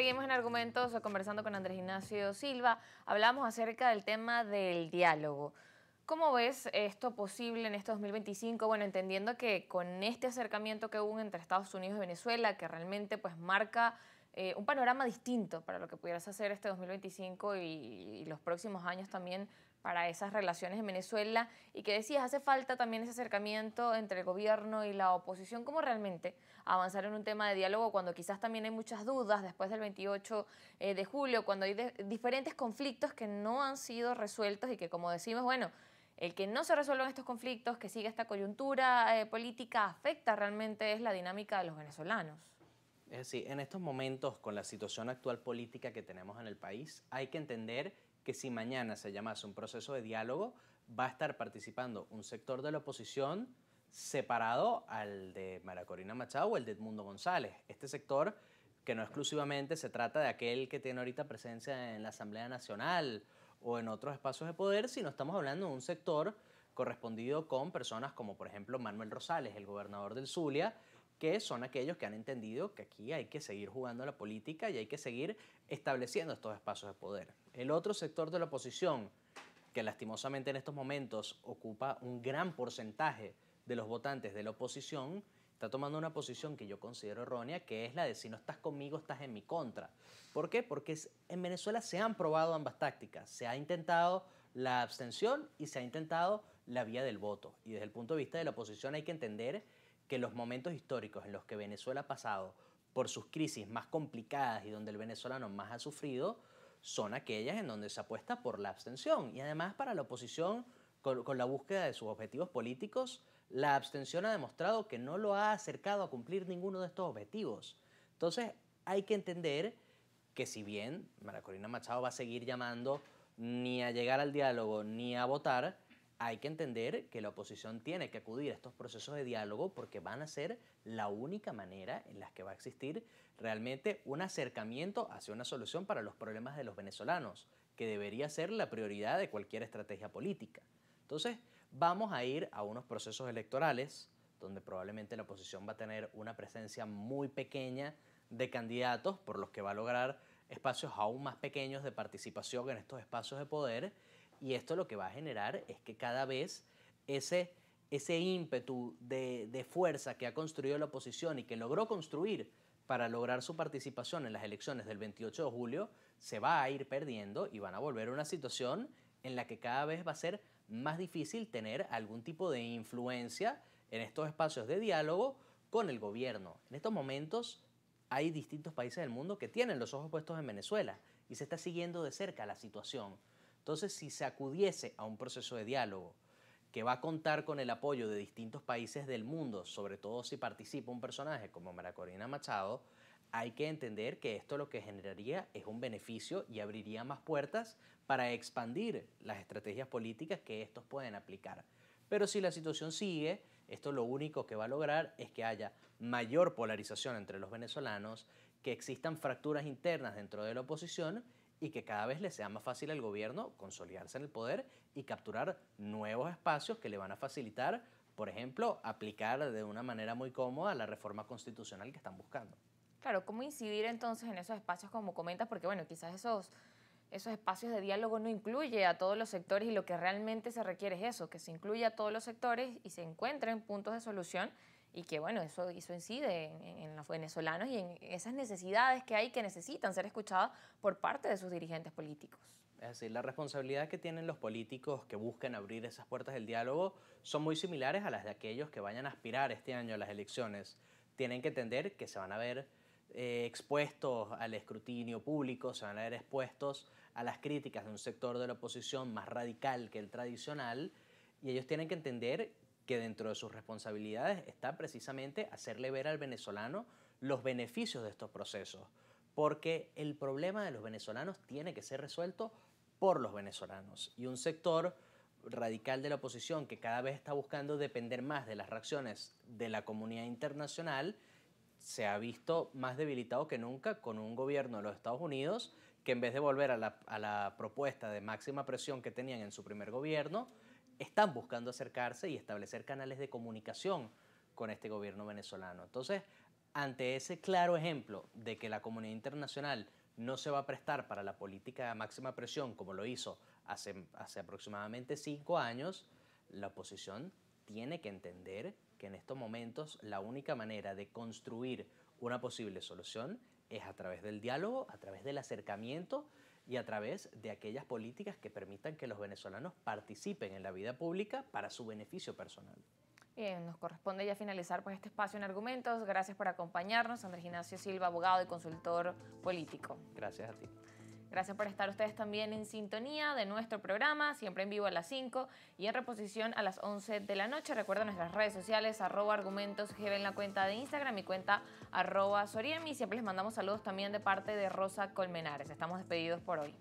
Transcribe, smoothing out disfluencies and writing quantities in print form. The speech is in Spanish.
Seguimos en Argumentos conversando con Andrés Ignacio Silva. Hablamos acerca del tema del diálogo. ¿Cómo ves esto posible en este 2025? Bueno, entendiendo que con este acercamiento que hubo entre Estados Unidos y Venezuela, que realmente pues marca un panorama distinto para lo que pudieras hacer este 2025 y los próximos años también para esas relaciones en Venezuela, y que decías, hace falta también ese acercamiento entre el gobierno y la oposición. ¿Cómo realmente avanzar en un tema de diálogo cuando quizás también hay muchas dudas después del 28 de julio, cuando hay diferentes conflictos que no han sido resueltos y que, como decimos, bueno, el que no se resuelvan estos conflictos, que siga esta coyuntura política, afecta realmente es la dinámica de los venezolanos? Es decir, en estos momentos, con la situación actual política que tenemos en el país, hay que entender que si mañana se llamase un proceso de diálogo, va a estar participando un sector de la oposición separado al de María Corina Machado o el de Edmundo González. Este sector que no exclusivamente se trata de aquel que tiene ahorita presencia en la Asamblea Nacional o en otros espacios de poder, sino estamos hablando de un sector correspondido con personas como, por ejemplo, Manuel Rosales, el gobernador del Zulia, que son aquellos que han entendido que aquí hay que seguir jugando la política y hay que seguir estableciendo estos espacios de poder. El otro sector de la oposición, que lastimosamente en estos momentos ocupa un gran porcentaje de los votantes de la oposición, está tomando una posición que yo considero errónea, que es la de si no estás conmigo, estás en mi contra. ¿Por qué? Porque en Venezuela se han probado ambas tácticas. Se ha intentado la abstención y se ha intentado la vía del voto. Y desde el punto de vista de la oposición hay que entender que los momentos históricos en los que Venezuela ha pasado por sus crisis más complicadas y donde el venezolano más ha sufrido son aquellas en donde se apuesta por la abstención. Y además para la oposición, con la búsqueda de sus objetivos políticos, la abstención ha demostrado que no lo ha acercado a cumplir ninguno de estos objetivos. Entonces hay que entender que si bien María Corina Machado va a seguir llamando ni a llegar al diálogo ni a votar, hay que entender que la oposición tiene que acudir a estos procesos de diálogo porque van a ser la única manera en la que va a existir realmente un acercamiento hacia una solución para los problemas de los venezolanos, que debería ser la prioridad de cualquier estrategia política. Entonces, vamos a ir a unos procesos electorales donde probablemente la oposición va a tener una presencia muy pequeña de candidatos, por los que va a lograr espacios aún más pequeños de participación en estos espacios de poder. Y esto lo que va a generar es que cada vez ese ímpetu de fuerza que ha construido la oposición y que logró construir para lograr su participación en las elecciones del 28 de julio, se va a ir perdiendo y van a volver a una situación en la que cada vez va a ser más difícil tener algún tipo de influencia en estos espacios de diálogo con el gobierno. En estos momentos hay distintos países del mundo que tienen los ojos puestos en Venezuela y se está siguiendo de cerca la situación. Entonces, si se acudiese a un proceso de diálogo que va a contar con el apoyo de distintos países del mundo, sobre todo si participa un personaje como María Corina Machado, hay que entender que esto lo que generaría es un beneficio y abriría más puertas para expandir las estrategias políticas que estos pueden aplicar. Pero si la situación sigue, esto lo único que va a lograr es que haya mayor polarización entre los venezolanos, que existan fracturas internas dentro de la oposición y que cada vez le sea más fácil al gobierno consolidarse en el poder y capturar nuevos espacios que le van a facilitar, por ejemplo, aplicar de una manera muy cómoda la reforma constitucional que están buscando. Claro, ¿cómo incidir entonces en esos espacios como comentas? Porque bueno, quizás esos espacios de diálogo no incluye a todos los sectores y lo que realmente se requiere es eso, que se incluya a todos los sectores y se encuentren puntos de solución y que bueno, eso incide en los venezolanos y en esas necesidades que hay que necesitan ser escuchadas por parte de sus dirigentes políticos. Es decir, la responsabilidad que tienen los políticos que buscan abrir esas puertas del diálogo son muy similares a las de aquellos que vayan a aspirar este año a las elecciones. Tienen que entender que se van a ver expuestos al escrutinio público, se van a ver expuestos a las críticas de un sector de la oposición más radical que el tradicional, y ellos tienen que entender que dentro de sus responsabilidades está precisamente hacerle ver al venezolano los beneficios de estos procesos, porque el problema de los venezolanos tiene que ser resuelto por los venezolanos. Y un sector radical de la oposición que cada vez está buscando depender más de las reacciones de la comunidad internacional se ha visto más debilitado que nunca con un gobierno de los Estados Unidos que en vez de volver a la propuesta de máxima presión que tenían en su primer gobierno, están buscando acercarse y establecer canales de comunicación con este gobierno venezolano. Entonces, ante ese claro ejemplo de que la comunidad internacional no se va a prestar para la política de máxima presión como lo hizo hace aproximadamente 5 años, la oposición tiene que entender que en estos momentos la única manera de construir una posible solución es a través del diálogo, a través del acercamiento y a través de aquellas políticas que permitan que los venezolanos participen en la vida pública para su beneficio personal. Bien, nos corresponde ya finalizar pues este espacio en argumentos. Gracias por acompañarnos, Andrés Ignacio Silva, abogado y consultor político. Gracias a ti. Gracias por estar ustedes también en sintonía de nuestro programa, siempre en vivo a las 5 y en reposición a las 11 de la noche. Recuerden nuestras redes sociales, @argumentosgb en la cuenta de Instagram y cuenta @soriemi. Siempre les mandamos saludos también de parte de Rosa Colmenares. Estamos despedidos por hoy.